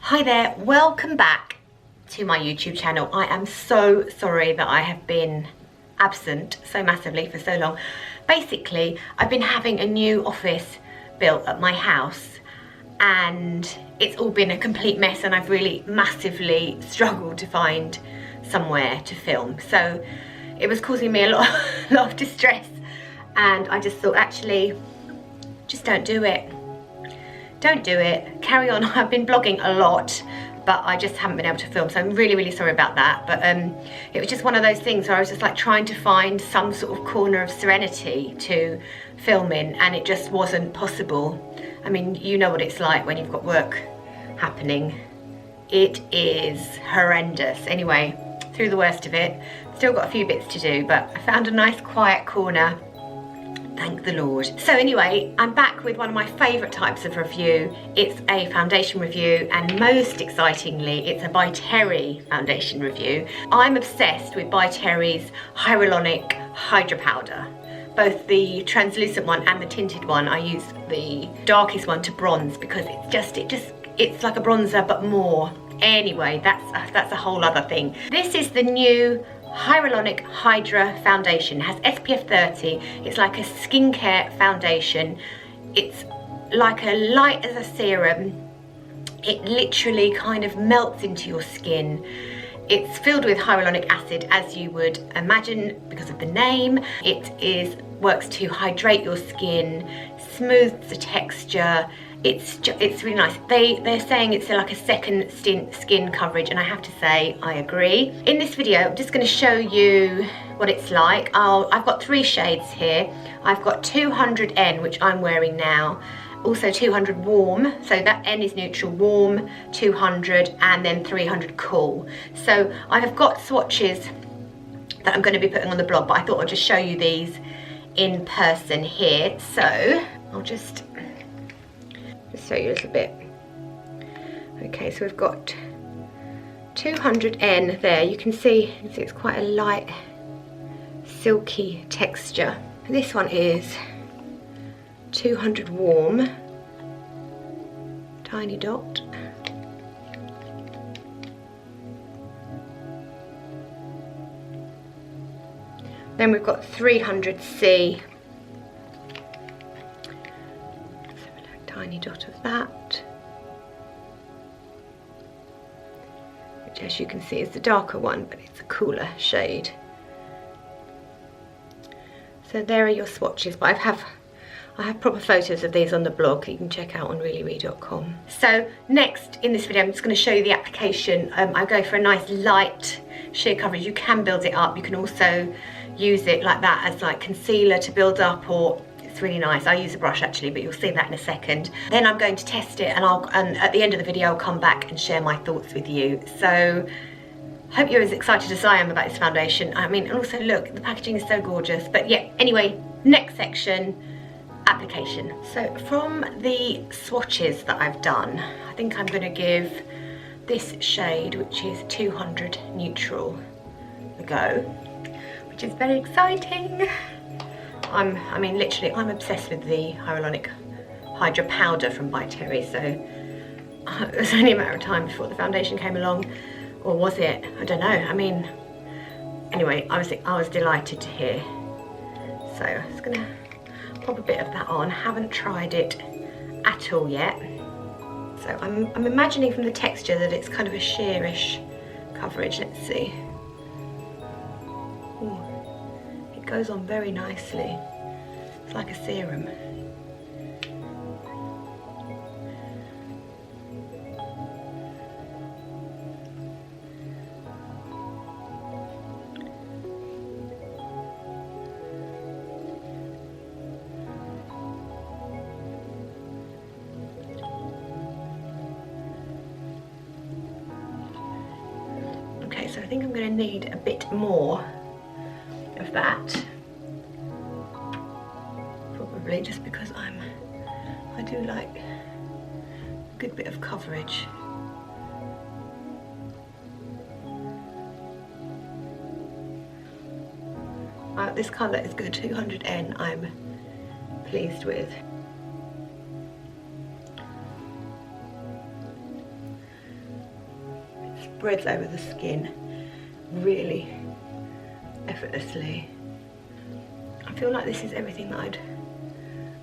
Hi there, welcome back to my YouTube channel. I am so sorry that I have been absent so massively for so long. Basically, I've been having a new office built at my house and it's all been a complete mess and I've really massively struggled to find somewhere to film. So it was causing me a lot of distress and I just thought, actually, just don't do it. Don't do it, carry on. I've been blogging a lot, but I just haven't been able to film, so I'm really sorry about that. But it was just one of those things where I was just like trying to find some sort of corner of serenity to film in, and it just wasn't possible. I mean, you know what it's like when you've got work happening. It is horrendous. Anyway, through the worst of it, still got a few bits to do, but I found a nice quiet corner. Thank the Lord. So anyway, I'm back with one of my favourite types of review. It's a foundation review, and most excitingly, it's a By Terry foundation review. I'm obsessed with By Terry's Hyaluronic Hydra powder. Both the translucent one and the tinted one. I use the darkest one to bronze because it's like a bronzer but more. Anyway, that's a whole other thing. This is the new Hyaluronic Hydra foundation. It has SPF 30. It's like a skincare foundation. It's like a light as a serum. It literally kind of melts into your skin. It's filled with hyaluronic acid, as you would imagine because of the name. It works to hydrate your skin, smooths the texture. It's really nice. They're saying it's like a second skin coverage, and I have to say I agree. In this video, I'm just going to show you what it's like. I've got 3 shades here. I've got 200N, which I'm wearing now. Also 200 warm, so that N is neutral, warm, 200, and then 300 cool. So I have got swatches that I'm going to be putting on the blog, but I thought I'd just show you these in person here. So I'll just show you a little bit. Okay, so we've got 200N there. You can see it's quite a light, silky texture. This one is 200 warm, tiny dot. Then we've got 300C. Tiny dot of that, which, as you can see, is the darker one, but it's a cooler shade. So there are your swatches, but I have proper photos of these on the blog that you can check out on reallyre.com. So next in this video, I'm just going to show you the application. I go for a nice light sheer coverage. You can build it up. You can also use it like that as like concealer to build up, or it's really nice. I use a brush actually, but you'll see that in a second. Then I'm going to test it, and at the end of the video I'll come back and share my thoughts with you. So hope you're as excited as I am about this foundation. I mean, and also look, the packaging is so gorgeous. But yeah, anyway, next section, application. So from the swatches that I've done, I think I'm going to give this shade, which is 200 neutral, a go, which is very exciting. I mean, literally, I'm obsessed with the Hyaluronic Hydra powder from By Terry, so it was only a matter of time before the foundation came along, or was it? I don't know. I mean, anyway, I was delighted to hear. So I'm just gonna pop a bit of that on. Haven't tried it at all yet. So I'm imagining from the texture that it's kind of a sheerish coverage. Let's see. Ooh. It goes on very nicely. It's like a serum. Okay, so I think I'm going to need a bit more of that. Probably just because I do like a good bit of coverage. This colour is good, 200N, I'm pleased with. spreads over the skin really effortlessly. I feel like this is everything that I'd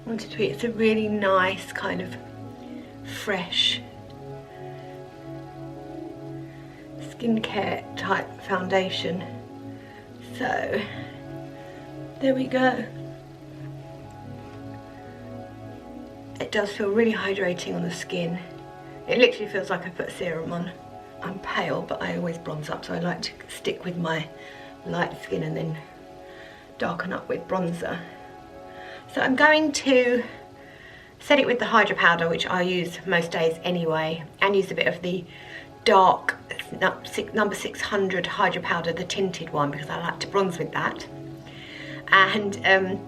wanted to be. It's a really nice kind of fresh skincare type foundation. So there we go. It does feel really hydrating on the skin. It literally feels like I put serum on. I'm pale, but I always bronze up, so I like to stick with my light skin and then darken up with bronzer. So I'm going to set it with the Hydra powder, which I use most days anyway, and use a bit of the dark number 600 Hydra powder, the tinted one, because I like to bronze with that. And then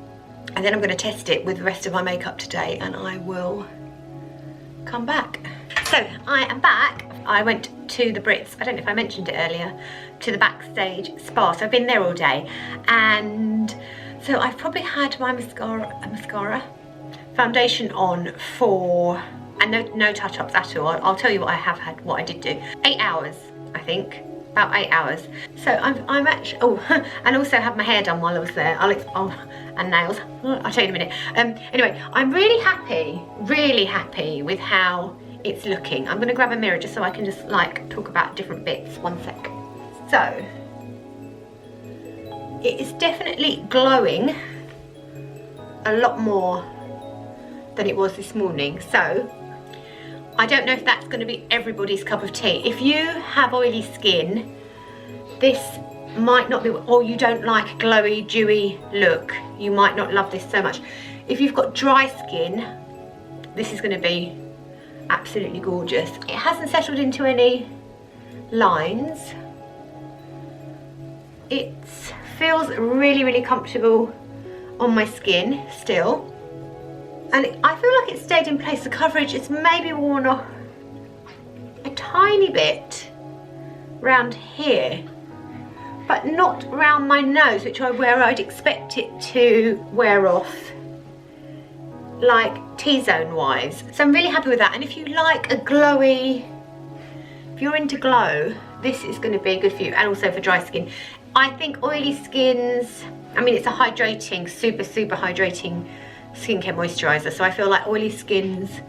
I'm going to test it with the rest of my makeup today, and I will come back. So I am back. I went to the Brits, I don't know if I mentioned it earlier, to the backstage spa. So I've been there all day, and so I've probably had my mascara, foundation on for, and no touch-ups at all. I'll tell you what I have had, what I did do. 8 hours, I think. About 8 hours. So I'm actually, oh, and also had my hair done while I was there. And nails. I'll tell you in a minute. Anyway, I'm really happy with how it's looking. I'm gonna grab a mirror just so I can just like talk about different bits. One sec. So, it is definitely glowing a lot more than it was this morning. So, I don't know if that's going to be everybody's cup of tea. If you have oily skin, this might not be, or you don't like a glowy, dewy look, you might not love this so much. If you've got dry skin, this is going to be absolutely gorgeous. It hasn't settled into any lines. It feels really, really comfortable on my skin still. And I feel like it stayed in place. The coverage is maybe worn off a tiny bit round here, but not round my nose, which where I'd expect it to wear off, like T-zone wise. So I'm really happy with that. And if you like a glowy, if you're into glow, this is going to be good for you, and also for dry skin. I think oily skins, I mean, it's a hydrating, super hydrating skincare moisturizer, so I feel like oily skins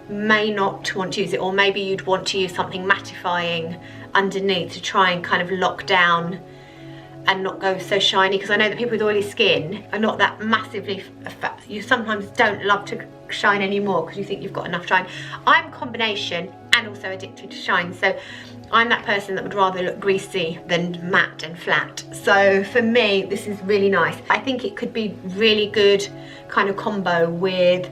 may not want to use it, or maybe you'd want to use something mattifying underneath to try and kind of lock down and not go so shiny, because I know that people with oily skin are not that massively you sometimes don't love to shine anymore because you think you've got enough shine. I'm combination and also addicted to shine, so I'm that person that would rather look greasy than matte and flat. So for me, this is really nice. I think it could be really good kind of combo with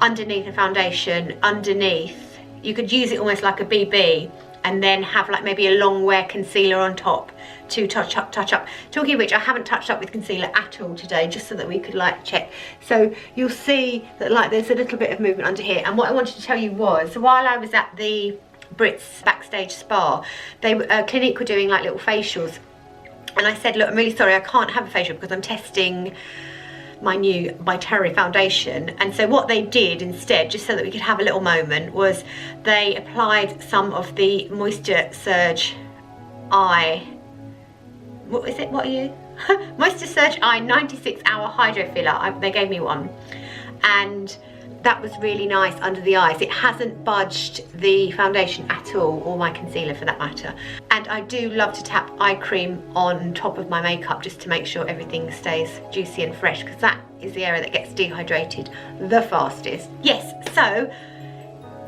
underneath a foundation. Underneath, you could use it almost like a BB, and then have like maybe a long wear concealer on top to touch up. Talking of which, I haven't touched up with concealer at all today, just so that we could like check. So you'll see that like there's a little bit of movement under here. And what I wanted to tell you was, while I was at the Brits backstage spa, they Clinique were doing like little facials, and I said, look, I'm really sorry, I can't have a facial because I'm testing my new Terry foundation. And so what they did instead, just so that we could have a little moment, was they applied some of the Moisture Surge Eye, what is it, what are you? Moisture Surge Eye 96 Hour Hydro Filler. They gave me one, and that was really nice under the eyes. It hasn't budged the foundation at all, or my concealer for that matter. And I do love to tap eye cream on top of my makeup just to make sure everything stays juicy and fresh, because that is the area that gets dehydrated the fastest. Yes, so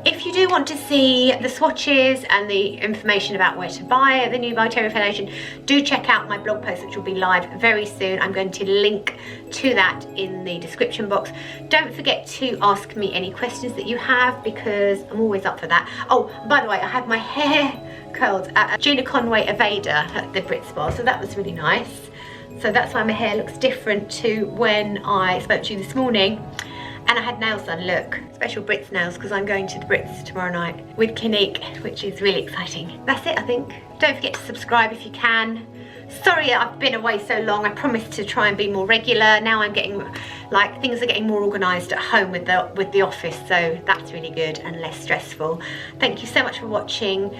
if you do want to see the swatches and the information about where to buy the new Terry foundation, do check out my blog post, which will be live very soon. I'm going to link to that in the description box. Don't forget to ask me any questions that you have, because I'm always up for that. Oh, by the way, I had my hair curled at Gina Conway Aveda at the Brit Spa, so that was really nice. So that's why my hair looks different to when I spoke to you this morning. And I had nails done, look, special Brits nails, because I'm going to the Brits tomorrow night with Clinique, which is really exciting. That's it, I think. Don't forget to subscribe if you can. Sorry I've been away so long. I promised to try and be more regular. Now I'm getting, like, things are getting more organised at home with the office, so that's really good and less stressful. Thank you so much for watching.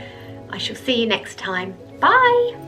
I shall see you next time. Bye.